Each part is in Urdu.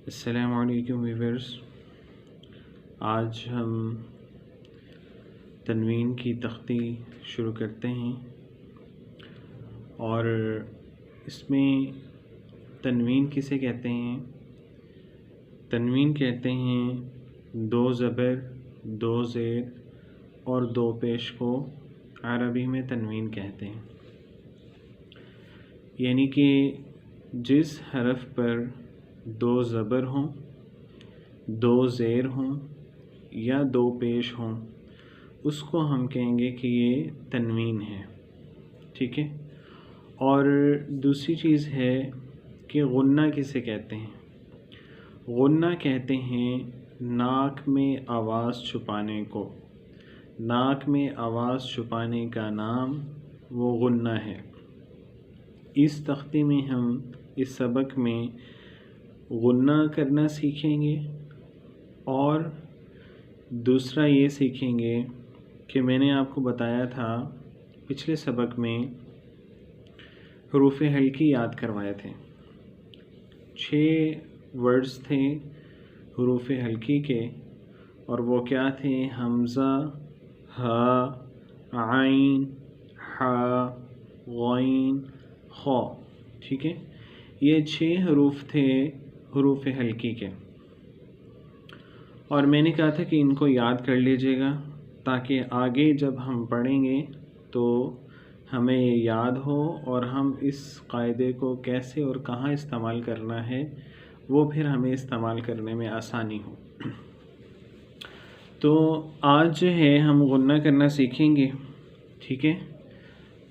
السلام علیکم ویورز، آج ہم تنوین کی تختی شروع کرتے ہیں اور اس میں تنوین کسے کہتے ہیں؟ تنوین کہتے ہیں دو زبر، دو زیر اور دو پیش کو عربی میں تنوین کہتے ہیں، یعنی کہ جس حرف پر دو زبر ہوں، دو زیر ہوں یا دو پیش ہوں اس کو ہم کہیں گے کہ یہ تنوین ہے، ٹھیک ہے۔ اور دوسری چیز ہے کہ غنہ کسے کہتے ہیں؟ غنہ کہتے ہیں ناک میں آواز چھپانے کو، ناک میں آواز چھپانے کا نام وہ غنہ ہے۔ اس تختی میں ہم اس سبق میں غنہ کرنا سیکھیں گے اور دوسرا یہ سیکھیں گے کہ میں نے آپ کو بتایا تھا پچھلے سبق میں حروف ہلکی یاد کروائے تھے، 6 ورڈز تھے حروف ہلکی کے، اور وہ کیا تھے؟ حمزہ، ہا، عین، حا، غین، خا، ٹھیک ہے۔ یہ 6 حروف تھے حروف ہلکی کے، اور میں نے کہا تھا کہ ان کو یاد کر لیجئے گا تاکہ آگے جب ہم پڑھیں گے تو ہمیں یہ یاد ہو اور ہم اس قاعدے کو کیسے اور کہاں استعمال کرنا ہے وہ پھر ہمیں استعمال کرنے میں آسانی ہو۔ تو آج جو ہے ہم غنہ کرنا سیکھیں گے، ٹھیک ہے۔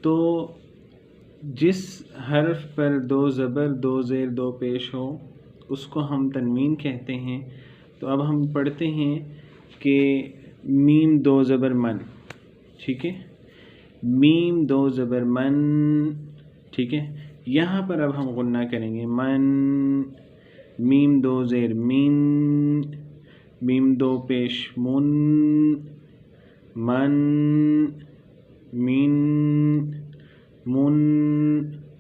تو جس حرف پر دو زبر، دو زیر، دو پیش ہو اس کو ہم تنوین کہتے ہیں۔ تو اب ہم پڑھتے ہیں کہ میم دو زبر من، ٹھیک ہے، میم دو زبر من، ٹھیک ہے۔ یہاں پر اب ہم غنہ کریں گے، من، میم دو زیر مین، میم دو پیش من، من، مین، من،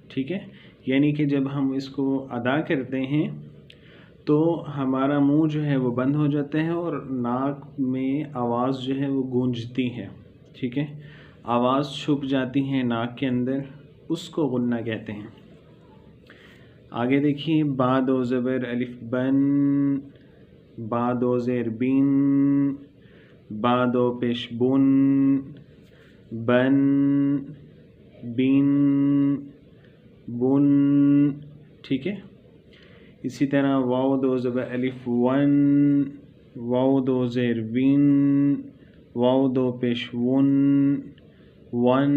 ٹھیک ہے۔ یعنی کہ جب ہم اس کو ادا کرتے ہیں تو ہمارا منہ جو ہے وہ بند ہو جاتا ہے اور ناک میں آواز جو ہے وہ گونجتی ہے، ٹھیک ہے، آواز چھپ جاتی ہے ناک کے اندر، اس کو غنہ کہتے ہیں۔ آگے دیکھیے، با دو زبر الف بن، با دو زیر بین، با دو پیش بن، بن، بین، بن، ٹھیک ہے۔ اسی طرح واو دو زبر الف ون، واو دو زیر وین، واو دو پیش ون، ون،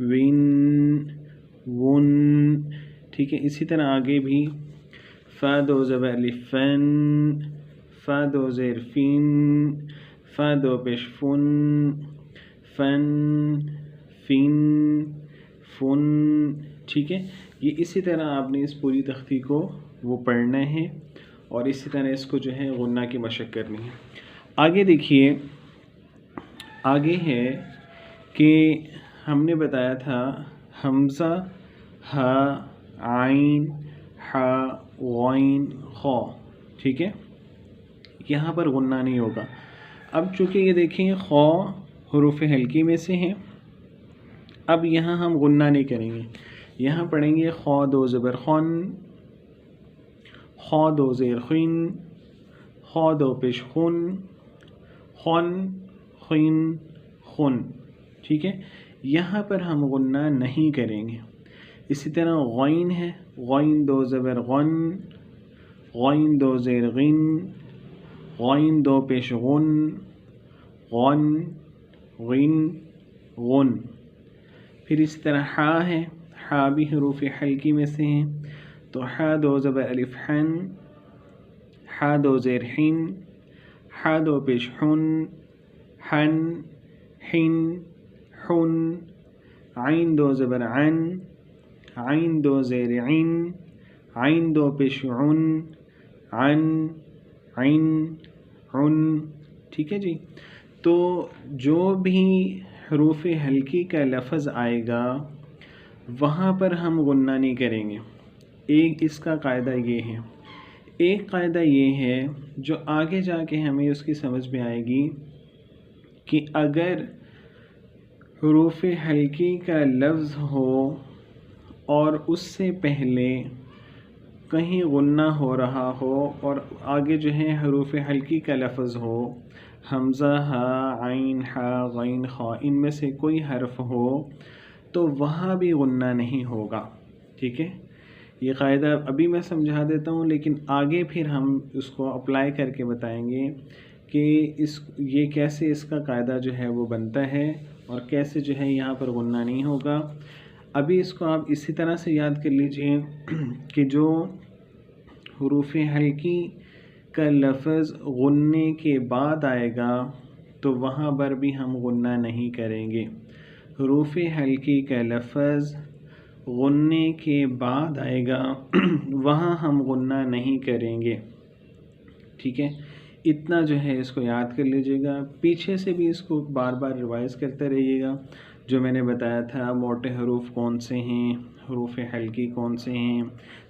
وین، ون، ٹھیک ہے۔ اسی طرح آگے بھی فا دو زبر الف فن، فا دو زیر فین، فا دو پیش فن، فن، فین، فن، ٹھیک ہے۔ یہ اسی طرح آپ نے اس پوری تختی کو وہ پڑھنا ہے اور اسی طرح اس کو جو ہے غنہ کی مشق کرنی ہے۔ آگے دیکھیے، آگے ہے کہ ہم نے بتایا تھا حمزہ، ہا، عین، حا، غین، خا، ٹھیک ہے، یہاں پر غنہ نہیں ہوگا۔ اب چونکہ یہ دیکھیں خا حروف ہلکی میں سے ہیں، اب یہاں ہم غنہ نہیں کریں گے، یہاں پڑھیں گے خا دو زبر خن، خا دو زیر خین، خا دو پیش خن، خن، خین، خن، ٹھیک ہے۔ یہاں پر ہم غنہ نہیں کریں گے۔ اسی طرح غین ہے، غین دو زبر غن، غین دو زیر غین، غین دو پیش غن، غن، غین، غن۔ پھر اسی طرح حا ہے، حا بھی حروف حلکی میں سے ہیں، تو حا دو زبر الف حن، حا دو زیر حین، حا دو پیش حن، حن، حین، حن، عین دو زبر عن، عین دو زیر عین، عین دو پیش عن، عن، عین، عن، ٹھیک ہے جی۔ تو جو بھی حروف ہلکی کا لفظ آئے گا وہاں پر ہم غنہ نہیں کریں گے۔ ایک اس کا قاعدہ یہ ہے، ایک قاعدہ یہ ہے جو آگے جا کے ہمیں اس کی سمجھ میں آئے گی کہ اگر حروف حلقی کا لفظ ہو اور اس سے پہلے کہیں غنہ ہو رہا ہو اور آگے جو ہے حروف حلقی کا لفظ ہو، حمزہ، ہا، عین، ہا، غین، خا، ان میں سے کوئی حرف ہو تو وہاں بھی غنہ نہیں ہوگا. ٹھیک ہے، یہ قاعدہ ابھی میں سمجھا دیتا ہوں، لیکن آگے پھر ہم اس کو اپلائی کر کے بتائیں گے کہ یہ کیسے اس کا قاعدہ جو ہے وہ بنتا ہے اور کیسے جو ہے یہاں پر غنہ نہیں ہوگا. ابھی اس کو آپ اسی طرح سے یاد کر لیجئے کہ جو حروف حلقی کا لفظ غننے کے بعد آئے گا تو وہاں پر بھی ہم غنہ نہیں کریں گے. حروف حلقی کا لفظ غننے کے بعد آئے گا وہاں ہم غنہ نہیں کریں گے. ٹھیک ہے، اتنا جو ہے اس کو یاد کر لیجئے گا. پیچھے سے بھی اس کو بار بار ریوائز کرتے رہیے گا. جو میں نے بتایا تھا موٹے حروف کون سے ہیں، حروف حلقی کون سے ہیں،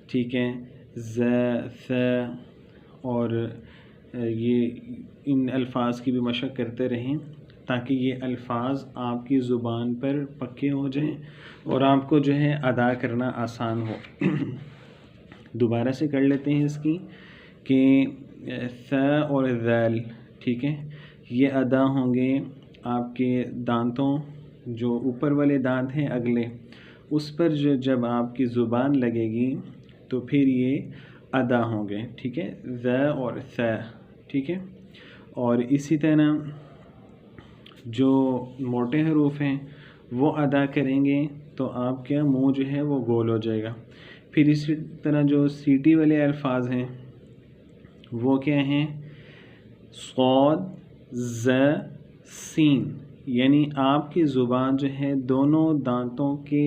ٹھیک ہے، ز، ث، اور یہ ان الفاظ کی بھی مشق کرتے رہیں تاکہ یہ الفاظ آپ کی زبان پر پکے ہو جائیں اور آپ کو جو ہے ادا کرنا آسان ہو. دوبارہ سے کر لیتے ہیں اس کی کہ ث اور ذال، ٹھیک ہے، یہ ادا ہوں گے آپ کے دانتوں، جو اوپر والے دانت ہیں اگلے، اس پر جب آپ کی زبان لگے گی تو پھر یہ ادا ہوں گے. ٹھیک ہے، ذ اور ث، ٹھیک ہے. اور اسی طرح جو موٹے حروف ہیں وہ ادا کریں گے تو آپ کا منہ جو ہے وہ گول ہو جائے گا. پھر اسی طرح جو سیٹی والے الفاظ ہیں وہ کیا ہیں، صاد، ز، سین، یعنی آپ کی زبان جو ہے دونوں دانتوں کے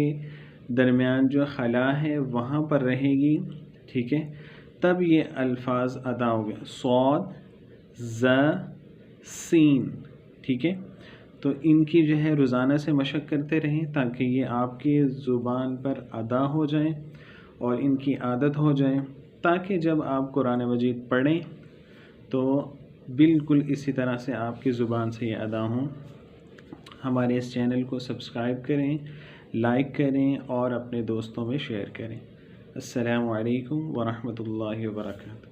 درمیان جو خلا ہے وہاں پر رہے گی. ٹھیک ہے، تب یہ الفاظ ادا ہو گئے، صاد، ز، سین. ٹھیک ہے، تو ان کی جو ہے روزانہ سے مشق کرتے رہیں تاکہ یہ آپ کی زبان پر ادا ہو جائیں اور ان کی عادت ہو جائے، تاکہ جب آپ قرآن مجید پڑھیں تو بالکل اسی طرح سے آپ کی زبان سے یہ ادا ہوں. ہمارے اس چینل کو سبسکرائب کریں، لائک کریں اور اپنے دوستوں میں شیئر کریں. السلام علیکم ورحمۃ اللہ وبرکاتہ.